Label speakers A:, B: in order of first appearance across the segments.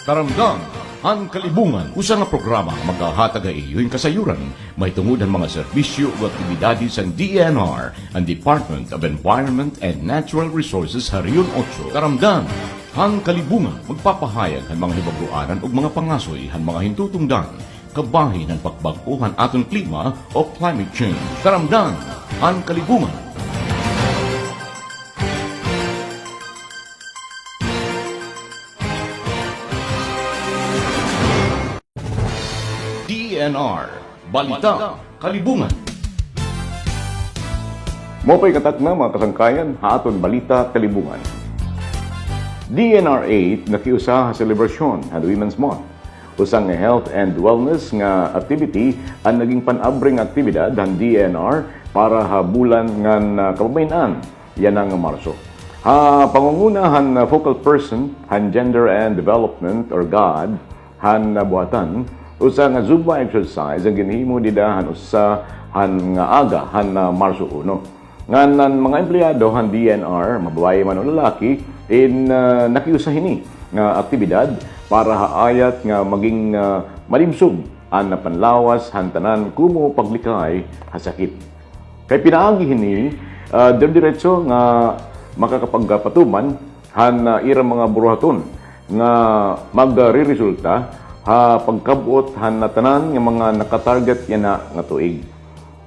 A: Taramdan, ang Kalibungan, usa nga programa maghahatag iyo'y kasayuran, may tungod ang mga serbisyo o aktibidades ang DNR, ang Department of Environment and Natural Resources Harion 8. Taramdan, ang Kalibungan, magpapahayag ang mga hibagruanan o mga pangasoy ang mga hintutungdan, kabahin ang pagbaguhan aton klima o climate change. Taramdan, ang Kalibungan. DNR, Balita, Kalibungan. Mopay katak na mga kasangkayan, haaton Balita, Kalibungan. DNR 8 nakiusa sa selebrasyon ang Women's Month. Usang nga health and wellness nga activity ang naging panabring aktibidad ng DNR para habulan nga kababayan yan ang Marso. Pangungunahan focal person han Gender and Development or GOD han buhatan usa nga Zumba exercise ang ginhimo didahan usa han nga aga han Marso 1. Nganan mga empleyado han DNR, mababae man o lalaki, nakiusa hini nga aktibidad para haayat nga maging malimsog ang panlawas han tanan kumo paglikay hasakit. Kay pinaagi hini diretso nga makakapagpatuman han irang mga buruhaton nga magre-resulta pagkabuot han tanan nga mga nakatarget yana nga tuig.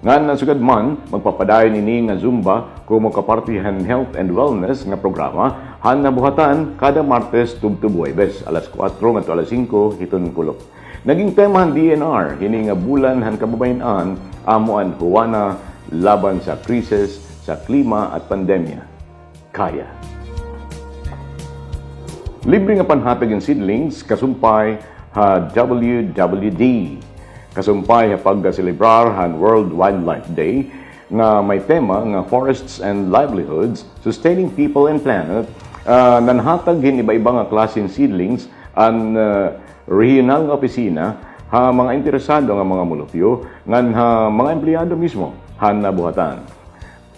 A: Nga sugad man magpapadayon ini nga Zumba kumo kapartihan health and wellness nga programa han nabuhatan kada Martes tubto Huwebes alas 4 ngadto alas 5 hiton kulop. Naging tema han DNR hini nga bulan han kababayan amuan huwana laban sa krisis sa klima at pandemya. Kaya. Libre nga panhatag ng seedlings kasumpay WWD. Kasumpay pag-celebrar han World Wildlife Day nga may tema nga Forests and Livelihoods, Sustaining People and Planet. Nanhatag hin iba-iba nga klaseng seedlings ang regional nga opisina mga interesado nga mga mulupyo ngan mga empleyado mismo han nabuhatan.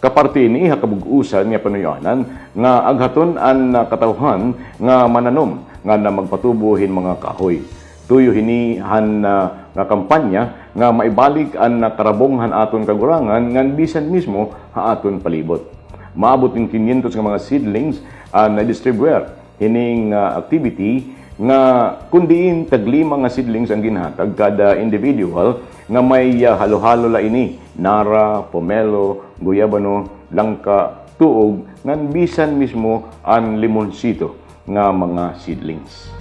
A: Kaparte ni kabug-usan nga panuyanan nga aghaton ang katawhan nga mananom nga magpatubuhin mga kahoy. Tuyo hini han nga kampanya nga maibalik ang karabong han aton kagurangan ngan bisan mismo ha aton palibot. Maabot ng 500 nga mga seedlings na distribuer hining activity nga kundiin taglima nga seedlings ang ginhatag kada individual nga may halo-halo la ini nara, pomelo, guyabano, langka, tuog ngan bisan mismo ang limonsito nga mga seedlings.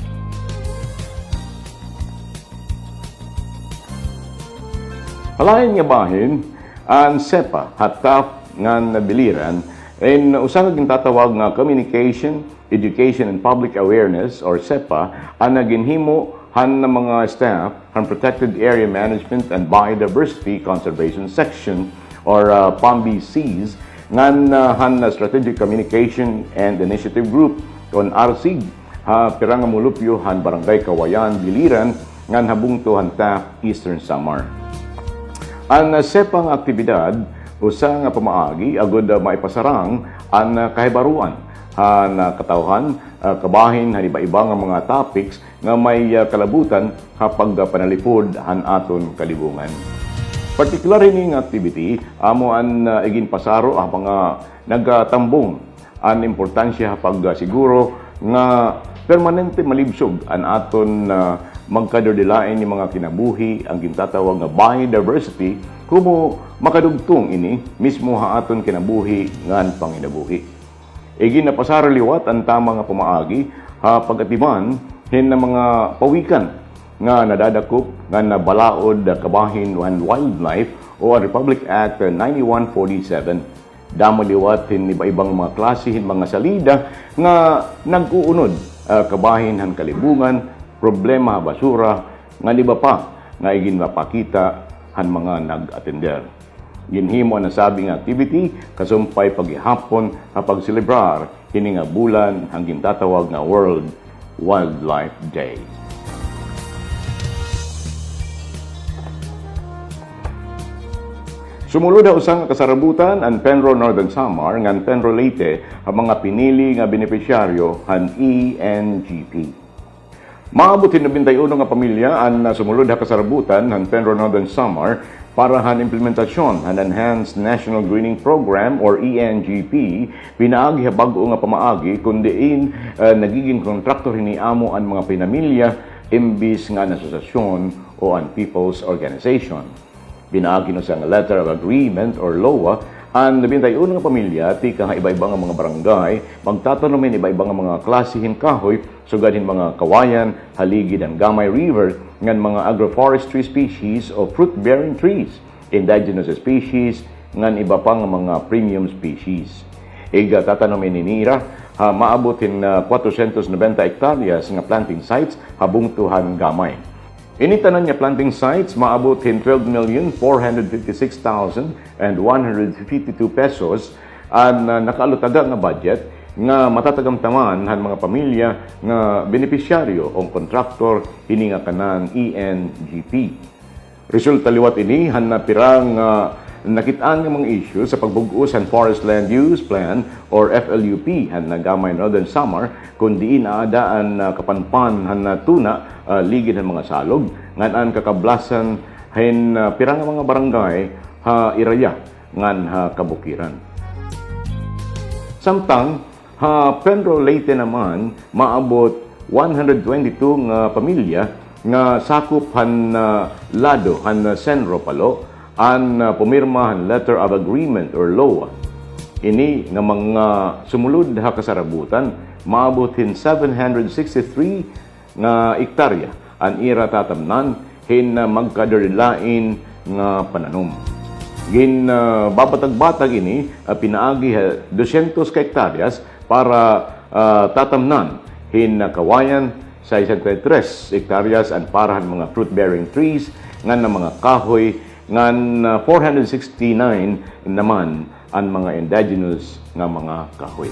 A: Halayan nga bahin, ang SEPA, hatap nga nabiliran, and usang naging tatawag nga Communication, Education, and Public Awareness, or SEPA, ang naginhimo han na mga staff, han Protected Area Management and Biodiversity Conservation Section, or PAMBCs, ngan han Strategic Communication and Initiative Group, on RCG, pirang mulupyo han Barangay Kawayan, Biliran, ngan habungto han TAF, Eastern Samar. Ang SEPA nga aktibidad, usa nga pamaagi, agod maipasarang ang kahibaruan, ang katawhan, kabahin, han iba-iba nga mga topics nga may kalabutan kapag panalipod han aton kalibungan. Partikular ini nga activity, amo ang igin pasaro ang mga nagtambong ang importansya pag siguro nga permanente malibsog ang aton magkadordilain ni mga kinabuhi ang gintatawag nga biodiversity kumo makadugtong ini mismo ha aton kinabuhi ngan panginabuhi. Igin na pasara liwat ang tama nga pamaagi pagatiman hin na mga pawikan nga nadadakop nga nabalaod kabahin and wildlife o Republic Act 9147. Damo liwat hin iba-ibang mga klase hin mga salida nga nag-uunod kabahin han kalibungan, problema basura nga iba pa nga igin mapakita han mga nag-attender. Ginhimo na sabing activity kasumpay paghihapon kapag celebrar hini nga bulan ang gintatawag nga World Wildlife Day. Sumulod na usang kasarabutan ang Penro Northern Samar ngan Penro Leyte ang mga pinili nga benepisyaryo han ENGP. Maabot 91 nga pamilya ang sumulod ha kasarabutan han Penro Northern Samar para han implementasyon han Enhanced National Greening Program or ENGP pinaagi ha bag-o nga pamaagi kundiin nagiging kontraktor hiniamo ang mga pinamilya imbis nga an asosasyon o an people's organization. Pinaagi no sa letter of agreement or LOA ang 91 nga pamilya, tika nga iba-iba nga mga barangay, magtatanumin iba-iba nga mga klasihin kahoy, sugadin mga kawayan, haligid ang Gamay River, ngan mga agroforestry species o fruit-bearing trees, indigenous species, ngan iba pa nga mga premium species. Iga tatanumin ni Nira, maabutin na 490 hektaryas nga planting sites habung tuhan Gamay. Initanan niya planting sites maabutin 12,456,152 pesos ang nakaalutaga nga budget nga matatagamtaman han mga pamilya nga benepisyaryo o kontraktor ini nga kanang ENGP. Resulta liwat ini han napirang nakitaan nga mga issue sa pagbug-os han Forest Land Use Plan or FLUP han Gamay Northern Samar kundi inaadaan kapanpan han tuna ligid han mga salog ngan kakablasan hin pirang nga mga barangay iraya ngan kabukiran. Samtang Penro Leyte naman maabot 122 nga pamilya nga sakop han lado han Senro Palo ang pumirma han letter of agreement or LOA. Ini nga mga sumulod ha kasarabutan maabutin 763 nga hektarya ang ira tatamnan hin magkadarlain nga pananom. Gin babatag-batag ini pinaagi 200 ka hektaryas para tatamnan hin kawayan sa 63 hektaryas ang parahan mga fruit-bearing trees nga na mga kahoy ngan 469 naman ang mga indigenous nga mga kahoy.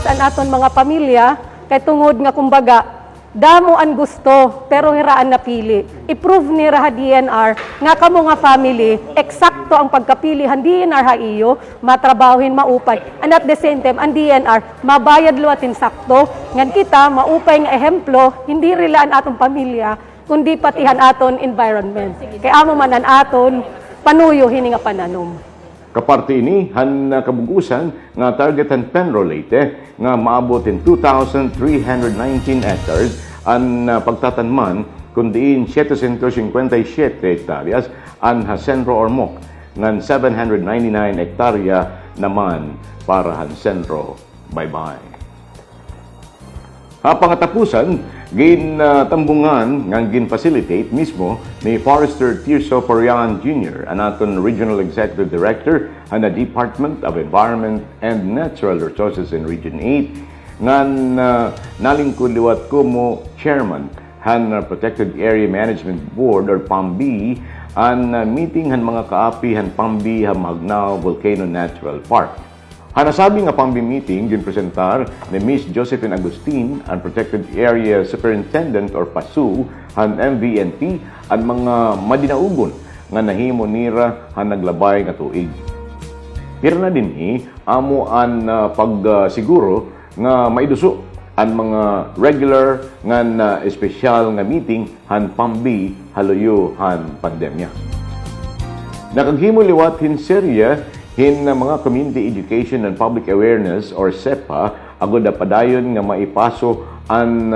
B: Ang aton mga pamilya kay tungod nga kumbaga damo ang gusto pero hiraan napili. I-prove ni raha DNR nga kamo nga family eksakto ang pagkapili han DNR ha iyo matrabahuhin maupay and at the same time ang DNR mabayad luwatin sakto ngan kita maupay nga ehemplo hindi rila ang atong pamilya kundi patihan aton environment. Kaya amo man an aton panuyo hini nga pananom.
A: Kaparte ini han kabugusan nga targetan Penro Leyte nga maabotin 2,319 hectares ang pagtatanman kundiin 757 hektaryas ang Senro Ormoc ngan 799 hektarya naman para han Senro Baybay. Pangatapusan, tambungan nga gin-facilitate mismo ni Forester Tirso Porian Jr., ang aton Regional Executive Director ng Department of Environment and Natural Resources in Region 8, nga nalingkod liwat ko mo Chairman han Protected Area Management Board or PAMB, ang meeting han mga kaapi han PAMB han Magnao Volcano Natural Park. Hanasabi nga PAMB meeting ginpresentar ni Miss Josephine Agustin, ang Protected Area Superintendent or PASU, han MVNP, ang mga madinaugon nga nahimo nira han naglabay nga tuig. Pero na din amo ang pagsiguro nga maiduso ang mga regular nga espesyal nga meeting han PAMB haluyo han pandemya. Nakaghimo liwat hin serya hin mga Community Education and Public Awareness or CEPA agud padayon nga maipaso ang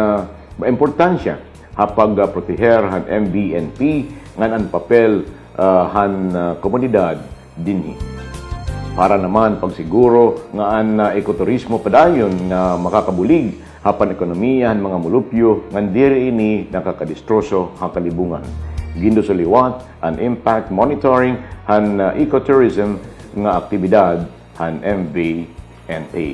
A: importansya hapag proteher han MVNP ngan ang papel han komunidad dinhi. Para naman pagsiguro nga ang ekoturismo padayon nga makakabulig hapan ekonomiya han mga mulupyo ngan diri ini nakakadistroso ang kalibungan. Gindo sa liwat ang impact monitoring han ecotourism nga aktibidad han MVNA.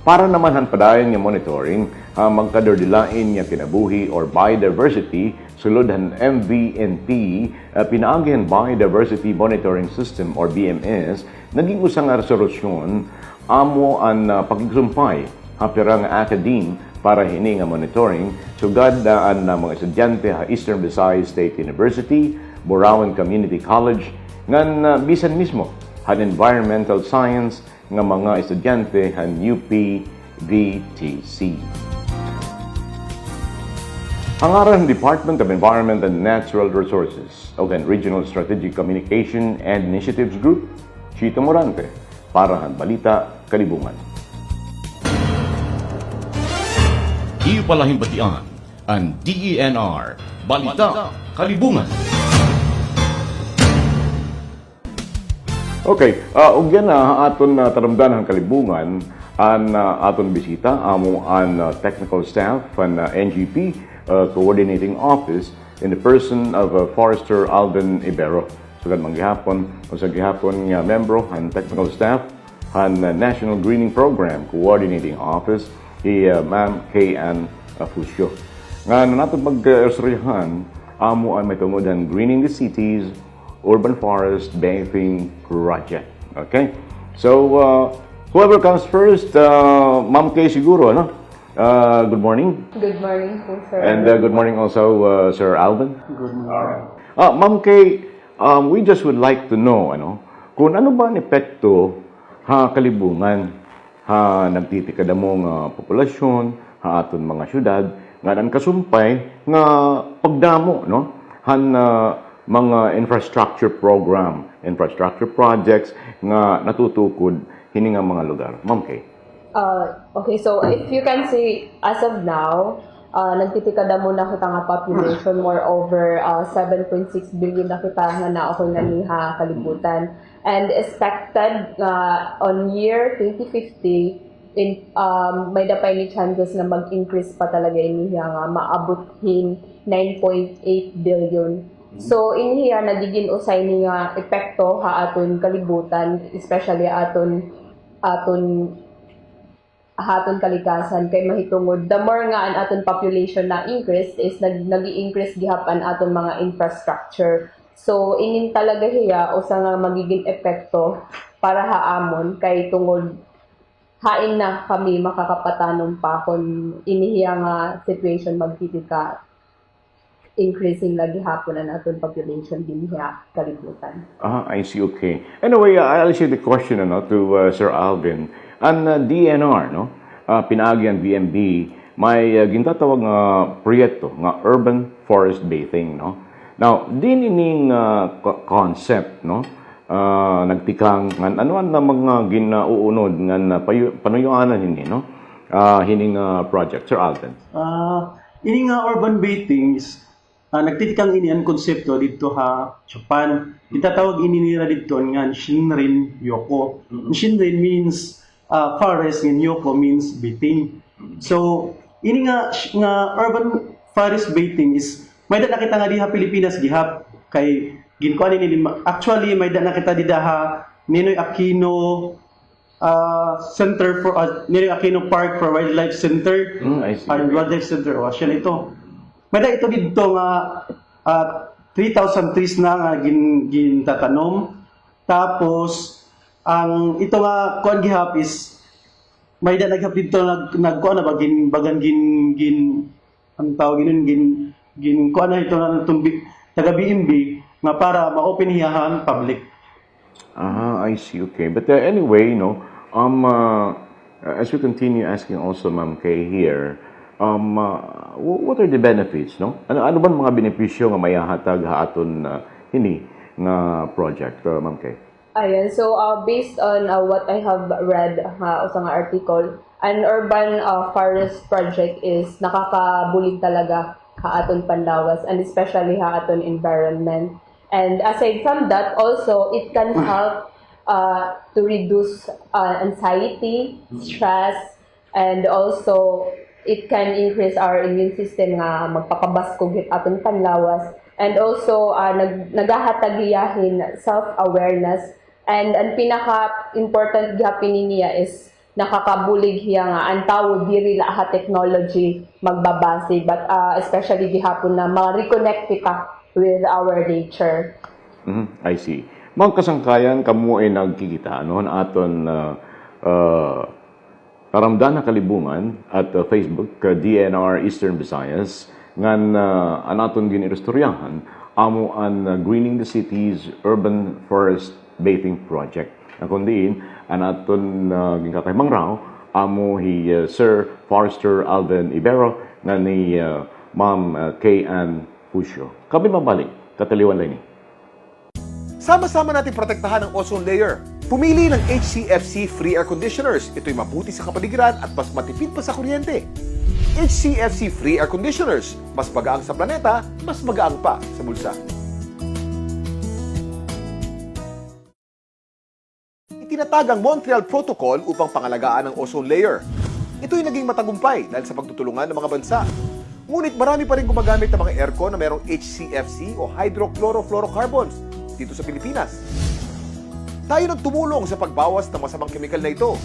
A: Para naman han padayon nga monitoring magkadardilain nga kinabuhi or biodiversity sulod han MVNP pinaagi han Biodiversity Monitoring System or BMS naging usa nga resolusyon amo ang pagigsumpay hapira nga academe para hini nga monitoring sugad ang mga estudyante ha Eastern Visayas State University, Borawan Community College ngan bisan mismo han environmental science nga mga estudyante han UP VTC. Hangaran Department of Environment and Natural Resources, again, Regional Strategic Communication and Initiatives Group, Chito Morante, para han Balita, Kalibungan.
C: Iyo palahimbatian ang DENR, Balita, Kalibungan.
A: Okay, ugyan na aton taramdan ang Kalibungan an aton bisita amo an technical staff an NGP coordinating office in the person of Forester Alden Ibero. So gan manggihapon o sa gihapon nga membro ang technical staff ang National Greening Program coordinating office Ma'am K. Ann Fusio. Nga natong pag-istoryahan amo ang may tungod ang Greening the Cities Urban Forest Bathing Project. Okay? So whoever comes first, Ma'am K siguro, ano? Good morning.
B: Good morning po, sir.
A: And good morning also, Sir Alvin.
D: Good morning.
A: Ma'am Kay, we just would like to know, kung ano ba ang epekto kalibungan nagtitikad mong populasyon, aton mga syudad, nga nan kasumpay nga pagdamo, mga infrastructure program, infrastructure projects nga natutukod hini nga mga lugar. Ma'am Kay.
E: Okay, so if you can see, as of now, nagtitikada muna kita nga population, more over 7.6 billion na kita nga na ako nga niha kalibutan. And expected on year 2050, may dapay ni chances na mag-increase pa talaga iniya nga, maabothin 9.8 billion. So, iniya, nagiging usay ni nga epekto aton kalibutan, especially aton kalikasan kay mahitungod the more nga an aton population na increase is nag-i-increase gihapan aton mga infrastructure. So inin talaga hiya usa nga magiging epekto para haamon kay tungod hain na kami makakapatanom pa kung inihiya nga situation magtitika increasing lagi hapon ang aton population dinhiya kalibutan.
A: I see, okay. Anyway, I'll share the question to Sir Alvin. Ang DNR, pinaagi ang BMB, may gintatawag nga proyekto nga urban forest bathing. Now, din ining concept, nagtikang nga ano na mga ginauunod nga panuyuanan hindi, hining project. Sir Alvin.
D: Ini nga urban bathing is nagtitikang ini ang konsepto dito Japan. Itatawag ini nila dito nga Shinrin Yoko. Shinrin means forest, and Yoko means bathing. So, ini nga urban forest bathing is may da nakita nga diha Pilipinas gihap kay ginkuan ni actually may da nakita diha Ninoy Aquino Center for Ninoy Aquino Park for Wildlife Center.
A: I see.
D: Wildlife Center o siya ito. May da ito dito nga 3,000 trees na nga gintatanom. Tapos ang ito nga kuan gihap is may da naghap dito nagkuan na bagan ang tawag gin kuan na ito na taga BMB nga para ma-open hiyahan public.
A: I see, okay. But anyway, as we continue asking also Ma'am Kay here, what are the benefits, Ano ba mga benepisyo nga mayahatag aton hini nga project, Ma'am Kay?
E: Ayan, so based on what I have read sa nga article, an urban forest project is nakakabulig talaga aton Pandawas and especially aton environment. And aside from that, also it can help to reduce anxiety, stress, and also it can increase our immune system nga magpakabaskog aton Panlawas. And also nagahatag self-awareness. And ang pinaka-important gihapon niya is nakakabulig hiya nga ang tao diri la technology magbabase, but especially gihapon na ma-reconnect kita with our nature.
A: I see. Mga kasangkayan kamo ay nagkikita aton Taramdan na Kalibungan at Facebook DNR Eastern Visayas ngan anaton ginirestoryahan amo an Greening the Cities Urban Forest Bathing Project. Kundiin, anaton ginkakay mangraw amo Sir Forester Alden Ibero nga ni Ma'am Kay Ann Pusyo. Kami mabalik, kataliwan lang ni.
F: Sama-sama natin protektahan ang ozone layer. Pumili ng HCFC Free Air Conditioners. Ito'y mabuti sa kapaligiran at mas matipid pa sa kuryente. HCFC Free Air Conditioners. Mas magaang sa planeta, mas magaang pa sa bulsa. Itinatag ang Montreal Protocol upang pangalagaan ang ozone layer. Ito'y naging matagumpay dahil sa pagtutulungan ng mga bansa. Ngunit marami pa rin gumagamit ng mga aircon na mayroong HCFC o hydrochlorofluorocarbons dito sa Pilipinas. Tayo nang tumulong sa pagbawas ng masamang kemikal na ito.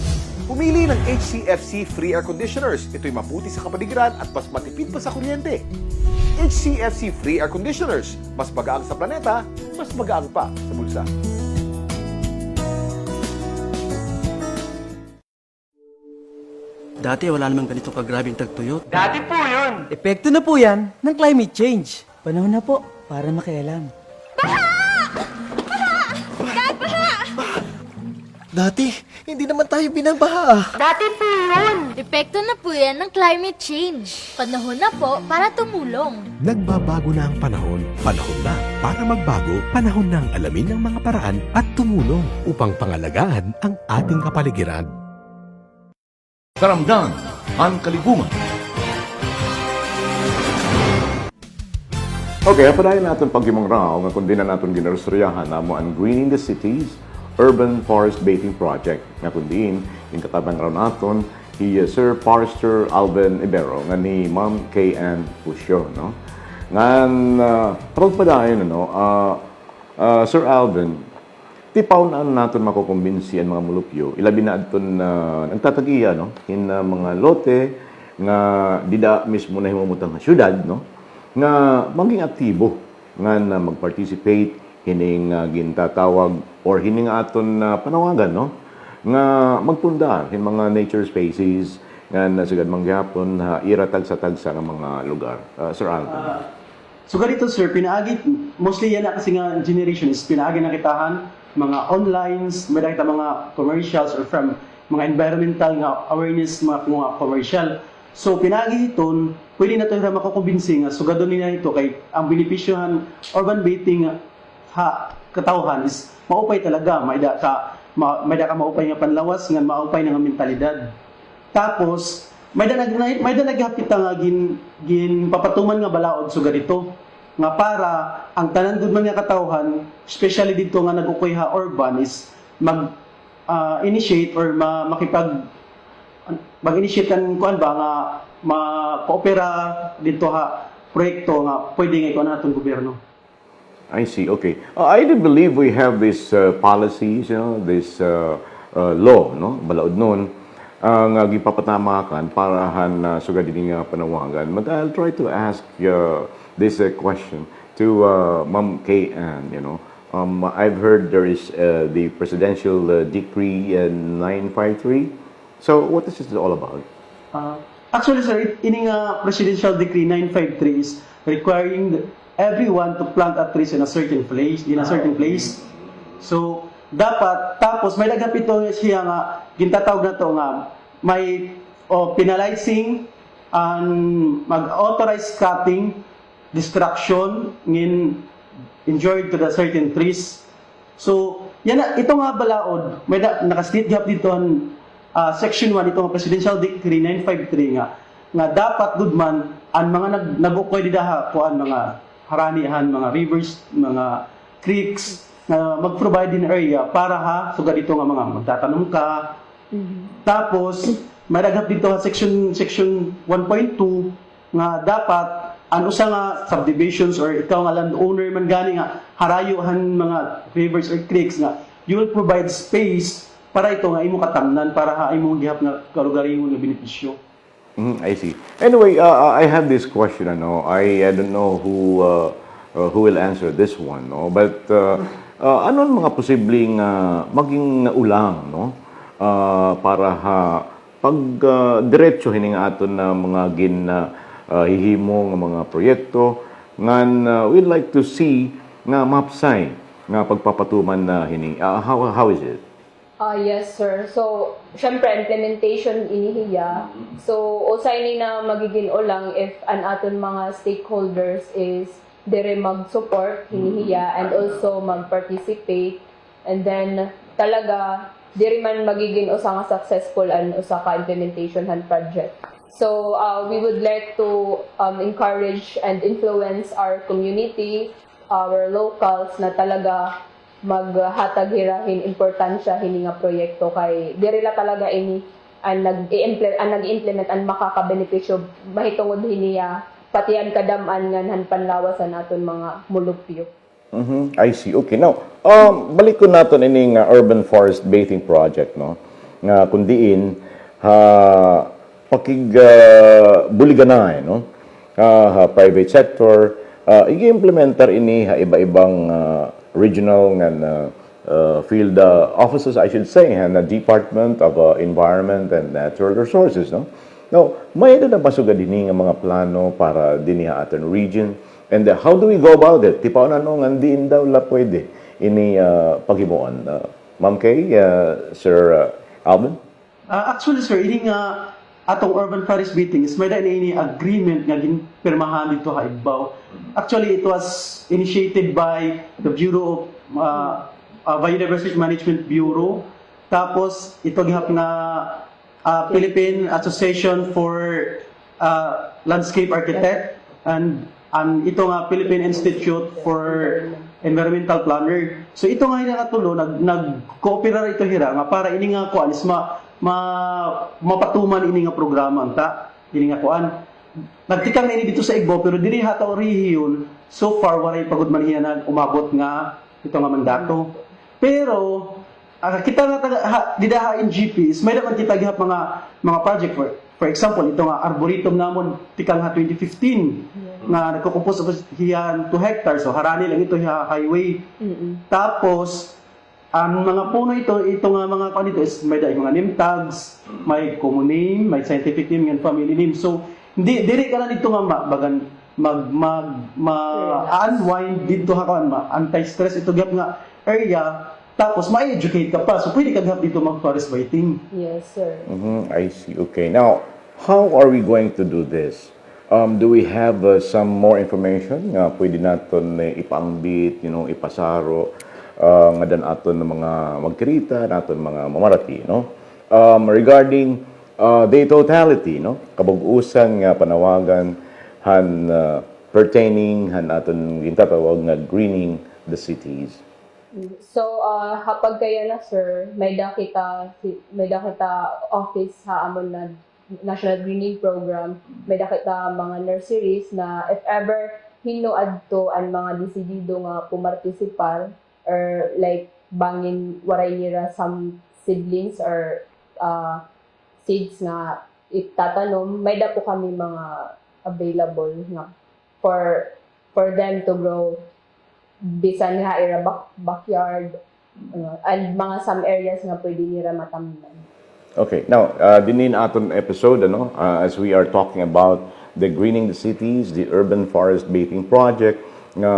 F: Pumili ng HCFC Free Air Conditioners. Ito'y mabuti sa kapaligiran at mas matipid pa sa kuryente. HCFC Free Air Conditioners. Mas magaang sa planeta, mas magaang pa sa bulsa.
G: Dati wala namang ganito kagrabing tagtuyot.
H: Dati po yun.
G: Epekto na po yan ng climate change. Panahon na po para makialam.
F: Dati, hindi naman tayo binabaha.
H: Dati po yun.
I: Epekto na po yan ng climate change. Panahon na po para tumulong.
J: Nagbabago na ang panahon. Panahon na para magbago. Panahon na ang alamin ng mga paraan at tumulong upang pangalagaan ang ating kapaligiran.
C: Taramdan, ang Kalibungan.
A: Okay, apadayon natin pagimong raw nga kundi na natin ginarusturyahan na mo ang Greening the Cities Urban Forest Baiting Project nga kundiin yung katabang raw natin Sir Forester Alvin Ibero nga ni Ma'am Kay Ann Pusyo, no? Ngan pagpadayon Sir Alvin, tipaw na natin makukumbinsi ang mga mulupyo. Ilabi na aton nagtatagiya, no? In mga lote nga dida mismo na himumutang syudad, no? Nga maging aktibo nga na mag-participate hining gintatawag or hining aton panawagan, no? Nga magpunda hin mga nature spaces nga nasagad mangyapon iratag sa tagsa ng mga lugar. Sir Alvin.
D: So ganito sir, pinaagit, mostly yan na kasi nga generation is pinaagit na kitahan, mga onlines, may nakita mga commercials or from mga environmental nga awareness, mga commercial. So pinaagit ito, pwede na ito na makukumbinsi nga sugadon nila ito kay ang benepisyohan urban baiting katawhan is maupay talaga, may da ka maupay nga panlawas nga maupay nga mentalidad. Tapos may da naghapit nga gin papatuman nga balaod sugad ito nga para ang tanan gud man nga katawhan, especially dito nga nag-ukuyha urban is initiate or mag-initiate kan kuan ba nga ma-coopera dito proyekto nga pwede nga ikuan naton gobyerno.
A: I see. Okay. I do believe we have these policies, this law, no? Balaod nun, nga gipapatamakan parahan sugad din nga panawagan. But I'll try to ask this question to Ma'am Kay Ann, I've heard there is the Presidential Decree 953. So what is this all about?
D: Actually, sir, ini nga Presidential Decree 953 is requiring everyone to plant a trees in a certain place, So, dapat, tapos may nagapito siya nga, gintatawag na to nga, may penalizing and mag-authorize cutting, destruction, injured to the certain trees. So, yan na, ito nga balaod, may naka-state gap dito Section 1, itong Presidential Decree 953 nga dapat gudman ang mga nag-ukoy didaha kuan mga haranihan, mga rivers, mga creeks na mag-provide din area para sugad dito nga mga magtatanong ka. Tapos may dagap dito section 1.2 nga dapat ano sa nga subdivisions or ikaw nga landowner man gani nga harayuhan mga rivers or creeks nga you will provide space para ito nga imo katamnan para imo gihap nga kalugaringon nga benepisyo.
A: I see. Anyway, I have this question. I don't know who will answer this one, no? But ano ang mga posibleng maging ulang, no? Para pag diretso hining aton na mga hihimo nga mga proyekto ngan we'd like to see nga mapsay nga pagpapatuman na hini. How is it?
E: Yes, sir. So, syempre, implementation inihiya. So, usay ni na magiging ulang if an aton mga stakeholders is dire mag-support, hinihiya, and also mag-participate. And then, talaga, dire man magiging usa nga successful and usa ka implementation han project. So, we would like to encourage and influence our community, our locals na talaga maghatag hirahin importansya hini nga proyekto kay diri la talaga ini ang nag-implement ang makakabenepisyo mahitungod hiniya pati ang kadaman ngan panlawasan naton mga mulupyo.
A: I see. Okay. Now, balik ko natin ining urban forest bathing project, no? Nga kundiin pakig buliganay, no? Private sector i-implementar ini ha iba-ibang regional and field offices, I should say, and the Department of Environment and Natural Resources, no? Now, may na basuga din nga mga plano para din ha aton region. And how do we go about it? Tipaw na nung andiin daw la pwede ini paghimuon. Ma'am Kay, Sir Alvin?
D: Actually, sir, ini nga atong urban forest meetings, may dahil ini agreement nga ginpirmahan dito ha Igbaw. Actually, it was initiated by the Bureau of Biodiversity Management Bureau. Tapos, ito gihap nga Philippine Association for Landscape Architect and ito nga Philippine Institute for Environmental Planner. So ito nga hinakatulo, nag-cooperate ito hira nga para ini nga kuan is mapatuman ini nga programa ta ini nga kuan nagtikang na ini dito sa Igbo pero dili hata region so far waray pagud man hiya nag umabot nga ito nga mandato pero kita nga didaha in GPs may naman kita gihap mga project for example ito nga arboretum namon tikang nga 2015 nga nagkukumpos hiyan 2 hectares so harani lang ito highway tapos ang mga puno ito nga mga kuan dito is may daig mga name tags, may common name, may scientific name and family name. So diri ka na dito nga bagan unwind dito ha kuan anti-stress ito gap nga area tapos ma-educate ka pa. So pwede ka gap dito mag-forest bathing.
E: Yes, sir.
A: I see. Okay. Now, how are we going to do this? Do we have some more information nga pwede naton ipaangbit, ipasaro nga dan aton mga magkirita naton mga mamarati, no? Regarding the totality, no? Kabug-usan nga panawagan han pertaining han aton gintatawag nga greening the cities.
E: So hapag kaya na sir, may dakita office ha amon na National Greening Program, may dakita mga nurseries na if ever hinuad to ang mga desidido nga pumartisipar or like bangin waray nila some seedlings or seeds nga itatanom may da po kami mga available nga for them to grow bisan nga ira backyard and mga some areas nga pwede nila matamnan.
A: Okay. Now, dinin aton episode as we are talking about the greening the cities, the urban forest bathing project nga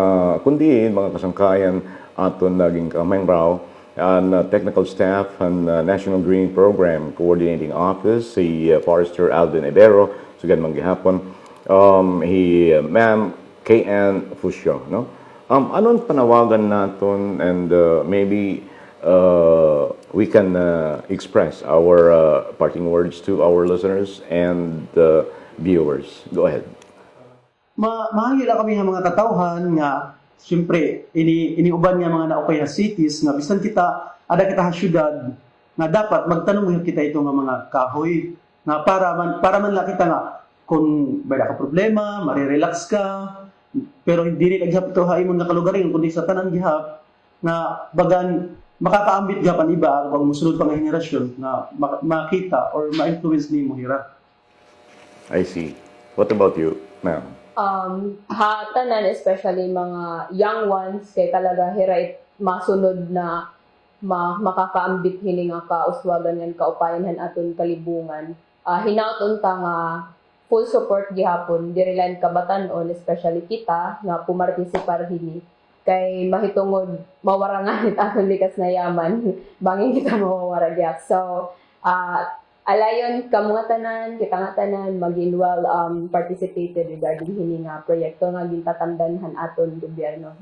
A: kundi mga kasangkayan aton naging kamay raw and technical staff and National Greening Program Coordinating Office si Forester Alvin Ibero sugan manggihapon Ma'am KN Fusio, no? Anong panawagan naton and maybe we can express our parting words to our listeners and viewers. Go ahead.
D: Mahangil kami nga mga katawhan nga siyempre iniuban nga mga naukay na cities nga bisan kita kita ha syudad nga dapat magtanong kita ito nga mga kahoy nga para man lang kita nga kung may ka problema, marirelax ka pero hindi rin naghap ito ha imong nakalugarin kundi sa tanang gihap nga bagan makakaambit gapan iba kung musunod pa nga henerasyon na makita or ma-influence nimo hira.
A: I see. What about you, ma'am?
E: Tanan especially mga young ones kay talaga hirait masunod na makakaambit hini nga kauswagan ngan kaupayan aton kalibungan. Hinaut ta nga full support gihapon diri lang kabatan-on especially kita nga pumartisipar hini kay mahitungod mawarangan it atong likas na yaman bangin kita mawawaragyak. So alayon ka mga tanan, kita nga tanan mag-inwal participated regarding hini nga proyekto nga gintatamdanhan aton gobyerno.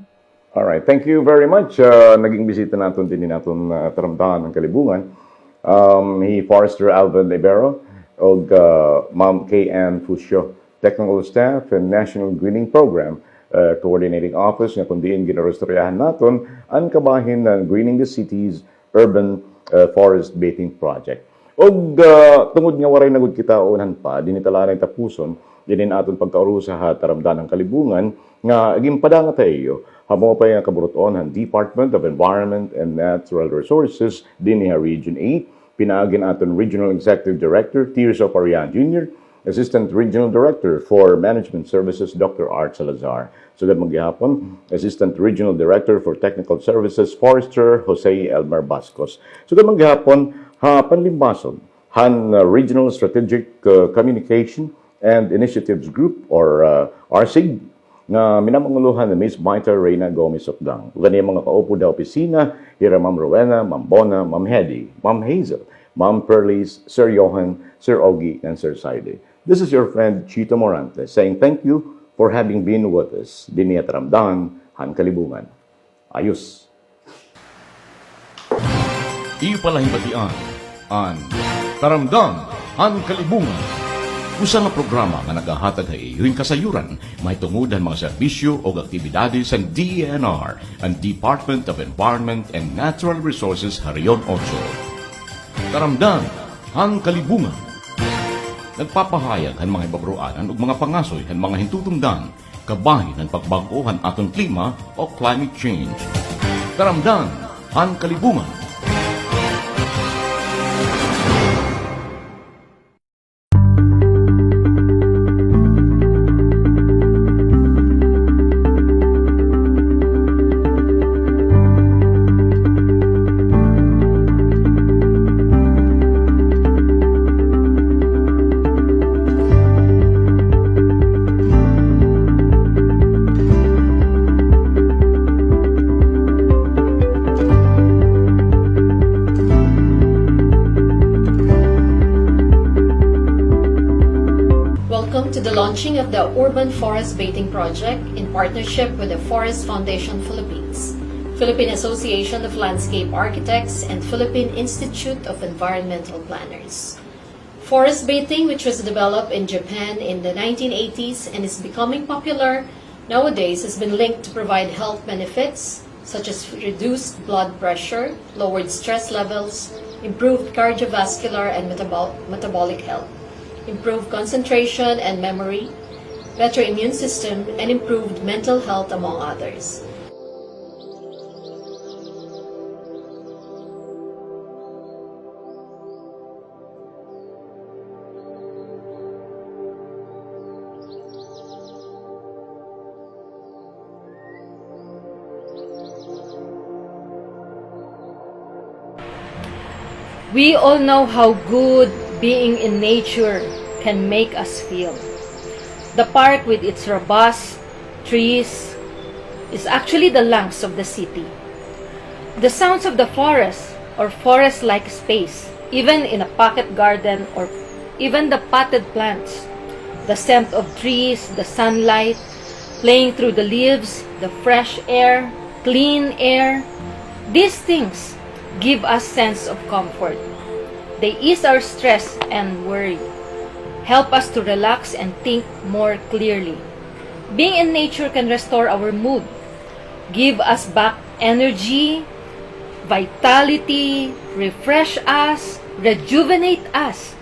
A: Alright, thank you very much. Naging bisita natin din natin Taramdan ng Kalibungan. He Forester Alvin Libero og Ma'am K.N. Fusio, Technical Staff and National Greening Program Coordinating Office nga kundiin ginarostoryahan naton ang kabahin ng Greening the Cities Urban Forest Baiting Project. Og tungod nga waray nagud kita unan pa dinitalanay tapuson dinin aton pagkaurusa ha Taramdan ng Kalibungan nga gimpada nga tayo hamo pa yung kaburuton ang Department of Environment and Natural Resources dinhi Region 8 pinaagin aton Regional Executive Director Tirso Parian Jr., Assistant Regional Director for Management Services Dr. Art Salazar. Sugad magyapon Assistant Regional Director for Technical Services Forester Jose Elmer Bascos. Sugad magyapon ha panlimbasod han Regional Strategic Communication and Initiatives Group or RSIG na minamanguluhan ni Ms. Maita Reyna Gomez Opdang. Gani mga kaupo da opisina, hira Ma'am Rowena, Ma'am Bona, Ma'am Hedy, Ma'am Hazel, Ma'am Perlis, Sir Johan, Sir Ogie, and Sir Saide. This is your friend Chito Morante saying thank you for having been with us. Dini at Taramdan, Han Kalibungan. Ayos.
C: Iyo palahing batian ang Taramdan, Han Kalibungan. Usa nga programa nga nagahatag ha iyo'y kasayuran, may tungod ang mga serbisyo o aktibidades sa DENR, ang Department of Environment and Natural Resources Harion 8. Taramdan, Han Kalibungan. Nagpapahayag ang mga ibabruanan ug mga pangasoy ang mga hintutungdan, kabahin ng pagbago-an aton klima o climate change. Taramdan, Han Kalibungan.
K: Launching of the Urban Forest Baiting Project in partnership with the Forest Foundation Philippines, Philippine Association of Landscape Architects, and Philippine Institute of Environmental Planners. Forest baiting, which was developed in Japan in the 1980s and is becoming popular nowadays, has been linked to provide health benefits such as reduced blood pressure, lowered stress levels, improved cardiovascular and metabolic health, improved concentration and memory, better immune system, and improved mental health, among others.
L: We all know how good being in nature can make us feel. The park with its robust trees is actually the lungs of the city. The sounds of the forest or forest-like space, even in a pocket garden or even the potted plants, the scent of trees, the sunlight, playing through the leaves, the fresh air, clean air, these things give us sense of comfort. They ease our stress and worry, help us to relax and think more clearly. Being in nature can restore our mood, give us back energy, vitality, refresh us, rejuvenate us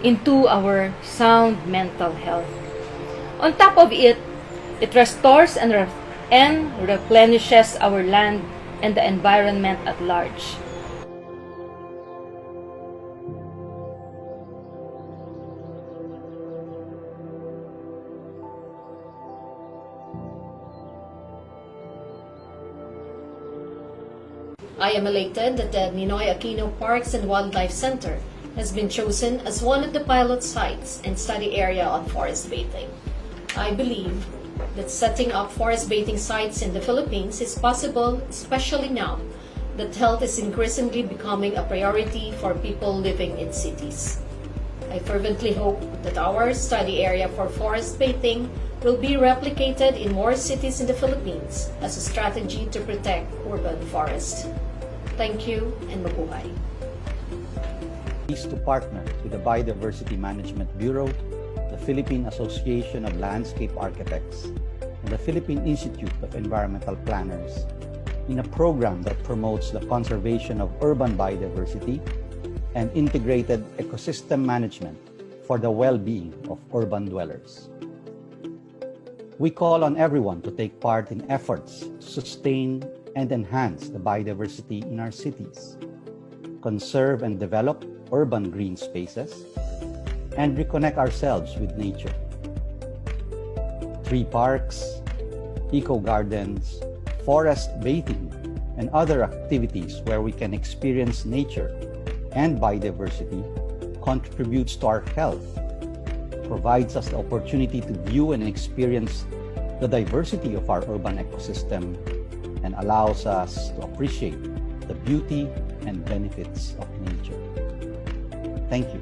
L: into our sound mental health. On top of it, it restores and replenishes our land and the environment at large.
K: I am elated that the Ninoy Aquino Parks and Wildlife Center has been chosen as one of the pilot sites and study area on forest baiting. I believe that setting up forest bathing sites in the Philippines is possible, especially now that health is increasingly becoming a priority for people living in cities. I fervently hope that our study area for forest bathing will be replicated in more cities in the Philippines as a strategy to protect urban forests. Thank you and mabuhay.
M: Pleased to partner with the Biodiversity Management Bureau, the Philippine Association of Landscape Architects, and the Philippine Institute of Environmental Planners in a program that promotes the conservation of urban biodiversity and integrated ecosystem management for the well-being of urban dwellers. We call on everyone to take part in efforts to sustain and enhance the biodiversity in our cities, conserve and develop urban green spaces, and reconnect ourselves with nature. Tree parks, eco-gardens, forest bathing, and other activities where we can experience nature and biodiversity contributes to our health, provides us the opportunity to view and experience the diversity of our urban ecosystem, and allows us to appreciate the beauty and benefits of nature. Thank you.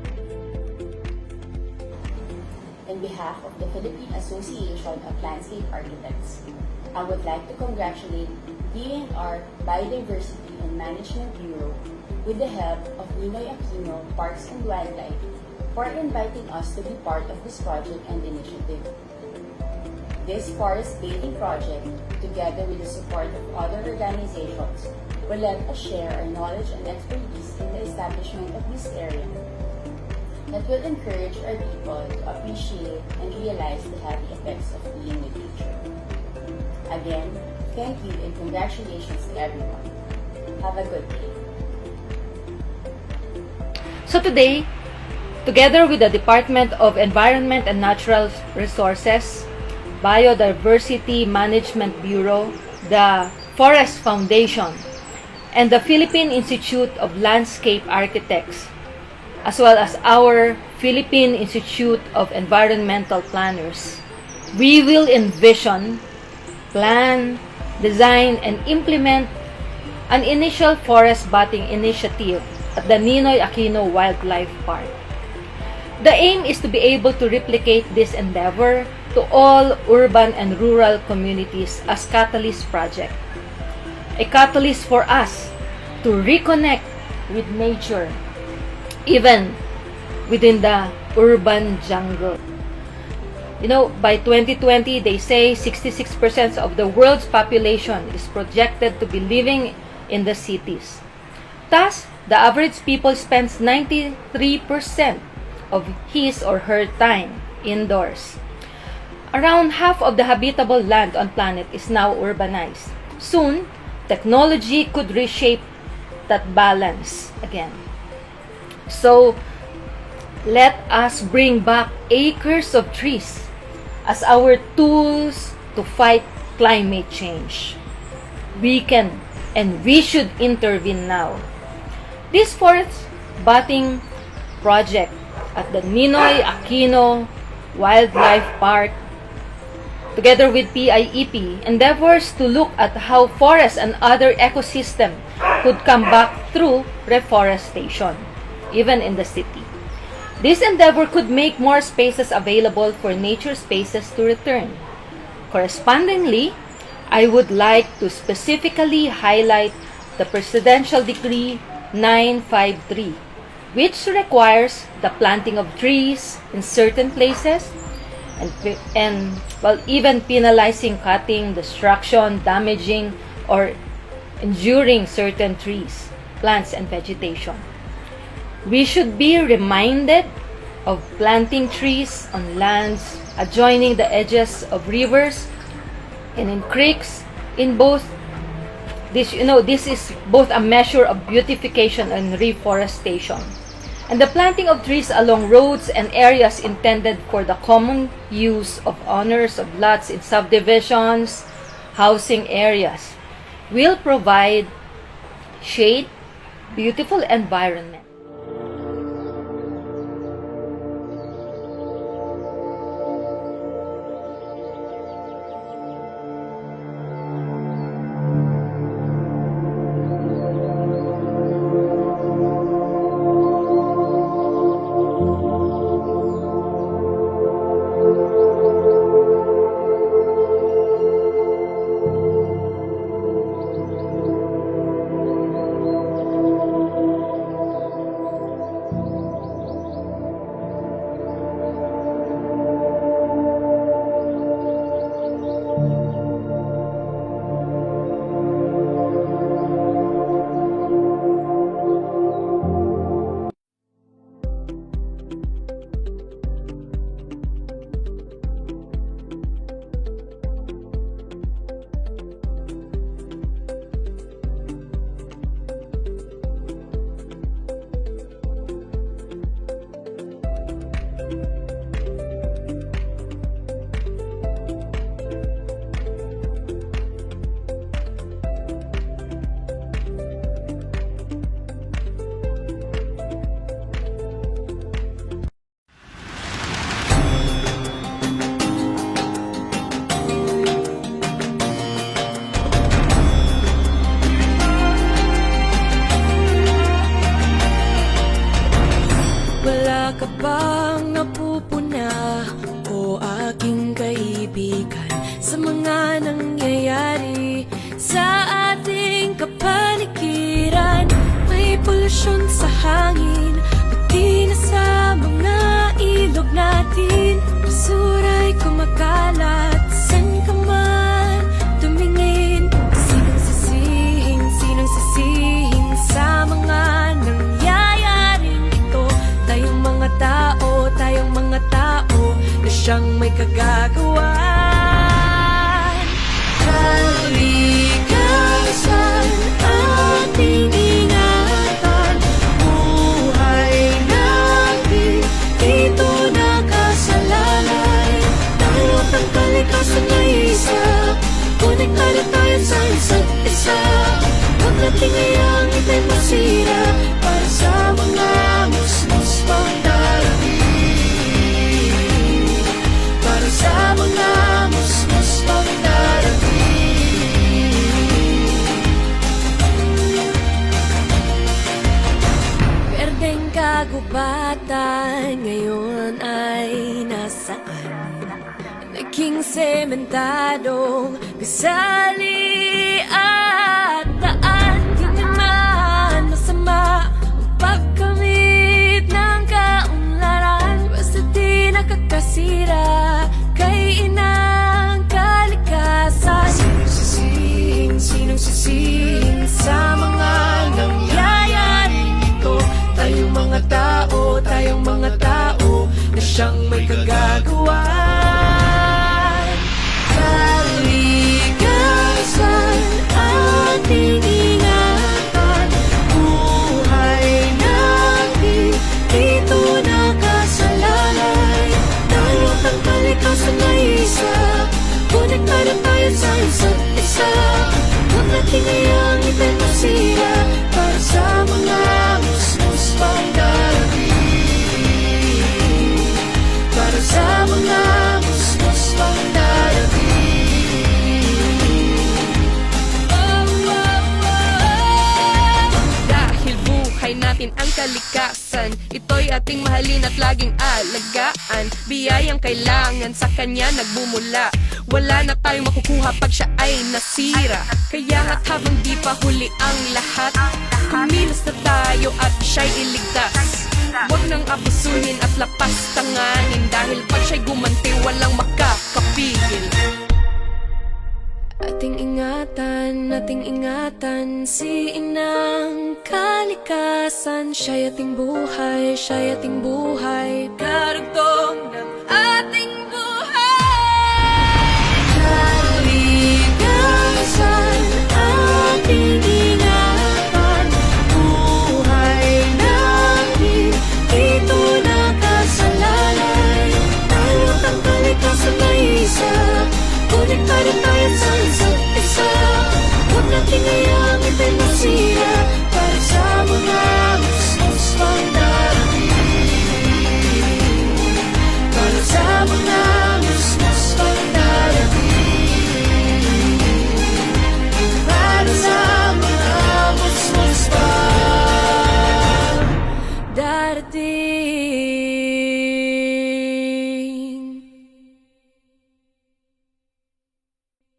N: On behalf of the Philippine Association of Landscape Architects, I would like to congratulate DNR Biodiversity and Management Bureau with the help of Ninoy Aquino Parks and Wildlife for inviting us to be part of this project and initiative. This forest bathing project, together with the support of other organizations, will let us share our knowledge and expertise in the establishment of this area that will encourage our people to appreciate and realize the healthy effects of being with nature. Again, thank you and congratulations to everyone. Have a good day.
L: So today, together with the Department of Environment and Natural Resources, Biodiversity Management Bureau, the Forest Foundation, and the Philippine Institute of Landscape Architects, as well as our Philippine Institute of Environmental Planners, we will envision, plan, design, and implement an initial forest bathing initiative at the Ninoy Aquino Wildlife Park. The aim is to be able to replicate this endeavor to all urban and rural communities as catalyst project. A catalyst for us to reconnect with nature, even within the urban jungle. You know, by 2020, they say 66% of the world's population is projected to be living in the cities. Thus, the average people spends 93% of his or her time indoors. Around half of the habitable land on planet is now urbanized. Soon, technology could reshape that balance again. So, let us bring back acres of trees as our tools to fight climate change. We can and we should intervene now. This forest bathing project at the Ninoy Aquino Wildlife Park, together with PIEP, endeavors to look at how forests and other ecosystems could come back through reforestation, even in the city. This endeavor could make more spaces available for nature spaces to return. Correspondingly, I would like to specifically highlight the Presidential Decree 953, which requires the planting of trees in certain places and even penalizing cutting, destruction, damaging, or injuring certain trees, plants, and vegetation. We should be reminded of planting trees on lands adjoining the edges of rivers and in creeks. In both this, this is both a measure of beautification and reforestation. And the planting of trees along roads and areas intended for the common use of owners of lots in subdivisions, housing areas, will provide shade, beautiful environment.
O: siyang may kagagawan. Kalikasan ating ingatan, buhay natin dito nakasalalay. Dahil ang kalikasan ay isa, konektado tayo sa isa't isa. Huwag nating hayang ito'y masira para sa mga musmus pang darating. Para sa mga musmus pang darating. Berdeng kagubatan ngayon ay nasaan? Naging sementadong gusali at daan. Di naman masama ang pagkamit ng kaunlaran, basta di nakakasira kay inang kalikasan. Sinong sising sa mga nangyayaring ito? Tayong mga tao na siyang may kagagawan. Kalikasan ating ingatan, buhay natin dito nakasalalay. Dahil ang kalikasan ay isa, konektado tayo sa isa't isa. Huwag nating hayang ito'y masira para sa mga musmus pang darating. Para sa mga musmus pang darating. Dahil buhay natin ang kalikasan, ito'y ating mahalin at laging alagaan. Biyayang kailangan sa kanya nagbumula, wala na tayong makukuha pag siya ay nasira. Kaya nga't habang di pa huli ang lahat, kumilos na tayo at siya'y iligtas. Huwag nang abusuhin at lapas tanganin, dahil pag siya'y gumanti walang makakapigil. Ating ingatan si inang kalikasan. Siya'y ating buhay, siya'y ating buhay. Karugtong